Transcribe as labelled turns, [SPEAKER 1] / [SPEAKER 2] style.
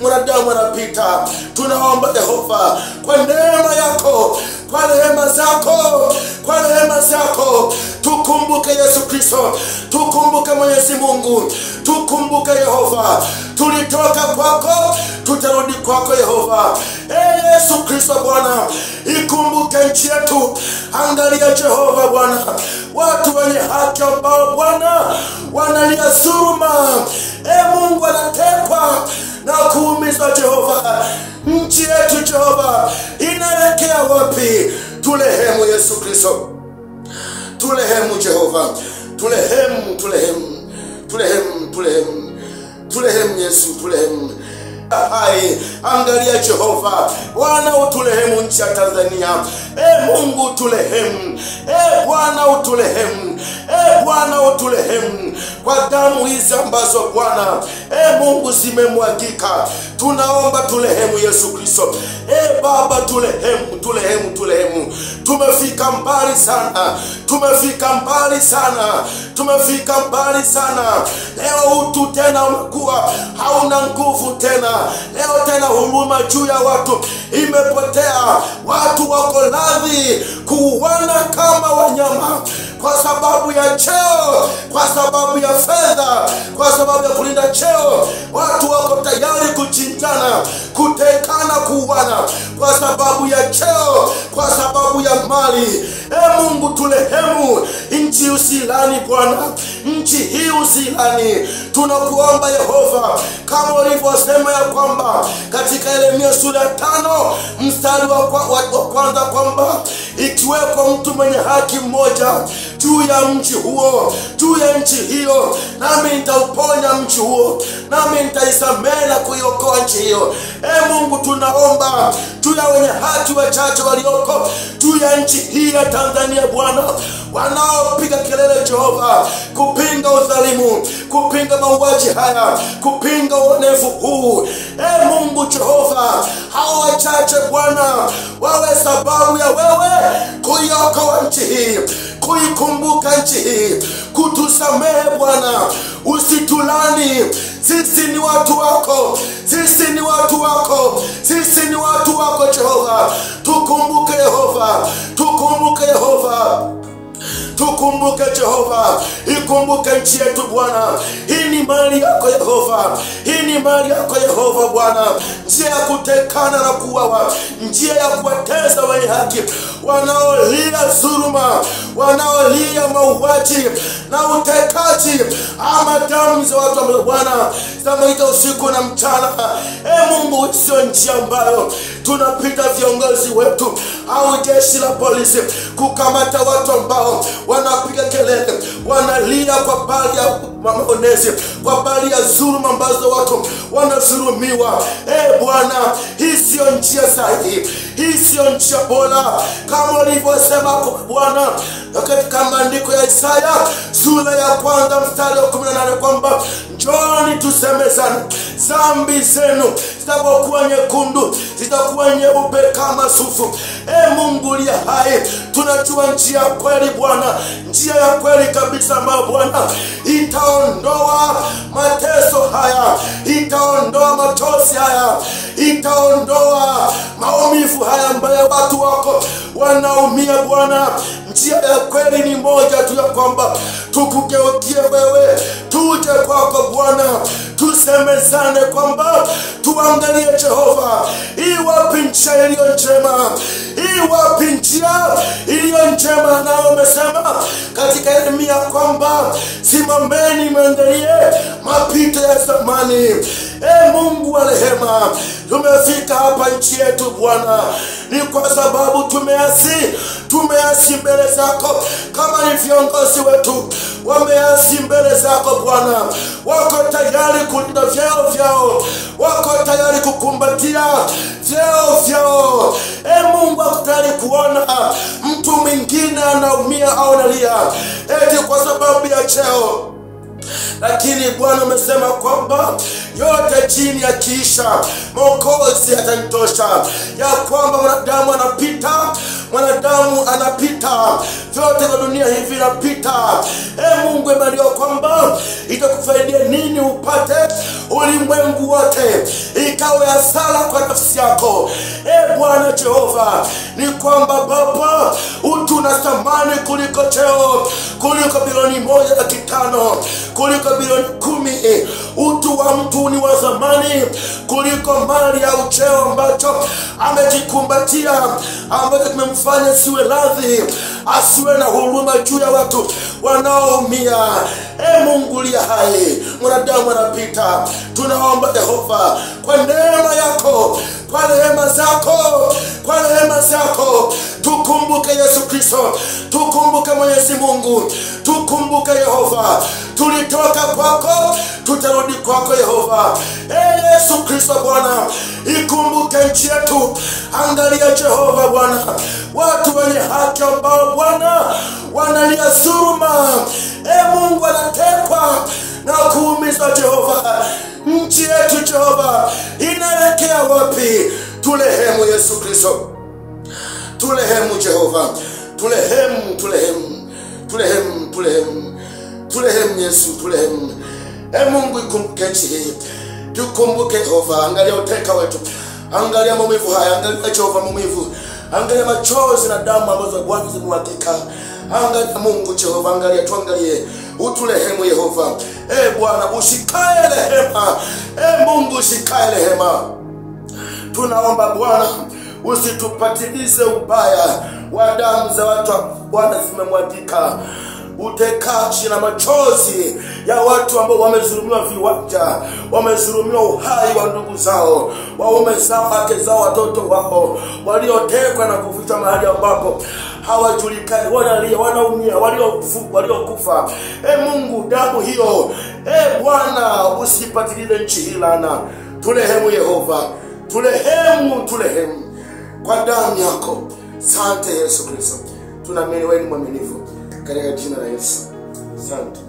[SPEAKER 1] mwanadamu anapita. Tunaomba Yehova kwa neema yako, kwa rehema zako, kwa rehema zako, tukumbuke Yesu Kristo, tukumbuke Mwenyezi Mungu, tukumbuke Yehova. Tulitoka kwako, tutarudi kwako Yehova. Yesu Kristo Bwana, ikumbuke nchi yetu. Angalia Jehova Bwana, watu wenye haki ambao Bwana wanalia dhuluma. Mungu anatekwa na kuumizwa Jehova. Nchi yetu Jehova inaelekea wapi? Turehemu Yesu Kristo, turehemu Jehova, turehemu, turehemu, turehemu, turehemu, turehemu Yesu, turehemu. Hai, angalia Jehova Bwana, uturehemu nchi ya Tanzania. Mungu uturehemu, Bwana uturehemu, Bwana uturehemu kwa damu hizi ambazo Bwana Mungu zimemwagika. Tunaomba turehemu Yesu Kristo. Baba turehemu, turehemu, turehemu. Tumefika mbali sana, tumefika mbali sana, tumefika mbali sana. Leo utu tena umekuwa hauna nguvu tena. Leo tena huruma juu ya watu imepotea. Watu wako radhi kuuana kama wanyama kwa sababu ya cheo, kwa sababu ya fedha, kwa sababu ya kulinda cheo. Watu wako tayari kuchinjana, kutekana, kuuana kwa sababu ya cheo, kwa sababu ya mali. Mungu turehemu nchi usilani Bwana, nchi hii usilani. Tunakuomba Yehova, kama ulivyosema ya kwamba katika Yeremia sura 5 mstari wa kwanza kwamba ikiweko mtu mwenye haki mmoja juu ya mji huo, juu ya nchi hiyo, nami nitauponya mji huo, nami nitaisamehe na kuiokoa nchi hiyo. Mungu tunaomba juu ya wenye haki wachache walioko juu ya nchi hii ya Tanzania Bwana, wanaopiga kelele Jehova kupinga udhalimu, kupinga mauaji haya, kupinga uonevu huu. Mungu Jehova, hao wachache Bwana wawe sababu ya wewe kuiokoa nchi hii, kuikumbuka nchi hii, kutusamehe Bwana, usitulani. Sisi ni watu wako, sisi ni watu wako, sisi ni watu wako Jehova. Tukumbuke Yehova, tukumbuke Yehova, tukumbuke Jehova. Ikumbuke nchi yetu Bwana. Hii ni mali yako Yehova, hii ni mali yako Yehova Bwana. Njia ya kutekana na kuuawa, njia ya kuwatesa wenye haki, wanaolia dhuluma, wanaolia mauaji na utekaji, ama damu za watu ambao Bwana zinaita usiku na mchana. Mungu, sio njia ambayo tunapita viongozi wetu au jeshi la polisi kukamata watu ambao wanapiga kelele, wanalia kwa bali ya maonezi, kwa bali ya dhuluma ambazo watu wanadhulumiwa. Bwana, hii sio njia sahihi, hii sio njia bora, kama ulivyosema Bwana katika maandiko ya Isaya sura ya 1 mstari wa 18 kwamba njooni tusemezane, dhambi zenu zitakuwa nyekundu, zitakuwa nyeupe kama sufu. Mungu uliye hai, tunajua njia ya kweli Bwana, njia ya kweli kabisa ambayo Bwana itaondoa mateso haya, itaondoa machozi haya, itaondoa maumivu haya ambayo watu wako wanaumia Bwana. Njia ya kweli ni moja tu, ya kwamba tukugeukie wewe, tuje kwako Bwana, tusemezane kwamba tuangalie Jehova, iwapi njia iliyo njema, iwapi njia iliyo njema. Na umesema katika Yeremia kwamba simameni mwangalie mapito ya zamani. Mungu wa rehema, tumefika hapa nchi yetu Bwana ni kwa sababu tumeasi mbele zako. Kama ni viongozi wetu wameasi mbele zako Bwana, wako tayari kulinda vyao vyao, wako tayari kukumbatia vyao vyao. Mungu wako tayari kuona mtu mwingine anaumia au analia eti kwa sababu ya cheo. Lakini Bwana umesema kwamba yote chini ya kiisha Mwokozi atanitosha, ya kwamba mwanadamu anapita, vyote vya dunia hivi vinapita. Mungu imeandikwa kwamba itakufaidia nini upate ulimwengu wote, ikawa yawe hasara kwa nafsi yako. Bwana Jehova, ni kwamba Baba, utu na thamani kuliko cheo, kuliko bilioni 1.5, kuliko bilioni 10. Utu wa mtu ni wa thamani kuliko mali au cheo ambacho amejikumbatia, ambacho kimemfanya siwe radhi, asiwe na huruma juu ya watu wanaoumia. Mungu liya hai, mwanadamu anapita. Tunaomba Jehova, kwa neema yako, kwa rehema zako, kwa rehema zako, tukumbuke Yesu Kristo, tukumbuke Mwenyezi Mungu, tukumbuke Yehova. Tulitoka kwako, tutarudi kwako Yehova. Yesu Kristo Bwana, ikumbuke nchi yetu. Angalia Jehova Bwana, watu wenye haki ambao Bwana wanalia dhuluma. Mungu anatekwa na kuumizwa Jehova. Nchi yetu Jehova inaelekea wapi? Tulehemu Yesu Kristo, tulehemu Jehova, tulehemu, tulehemu, tulehemu, tulehemu, tulehemu Yesu, tulehemu. Mungu ikumbuke nchi hii, tukumbuke Jehova. Angalia uteka wetu, angalia maumivu haya, angalia Jehova maumivu, angalia machozi na damu ambazo Bwana zimemwagika. Angalia Mungu Jehova, angalia, tuangalie, utulehemu Yehova. Bwana usikae rehema, Mungu usikae rehema. Tunaomba Bwana, usitupatilize ubaya wa damu za watu Bwana zimemwagika. Utekaji na machozi ya watu ambao wamezulumiwa viwanja, wamezulumiwa uhai wa ndugu zao, waume zao, wake zao, watoto wao, waliotekwa na kufichwa mahali ambapo hawajulikani, wanalia, wanaumia, waliokufa. Mungu, damu hiyo, Bwana usipatilize nchi hii laana. Tulehemu Yehova, tulehemu, tulehemu kwa damu yako. Asante Yesu Kristo, tunaamini wewe ni mwaminifu, katika jina la Yesu. Asante.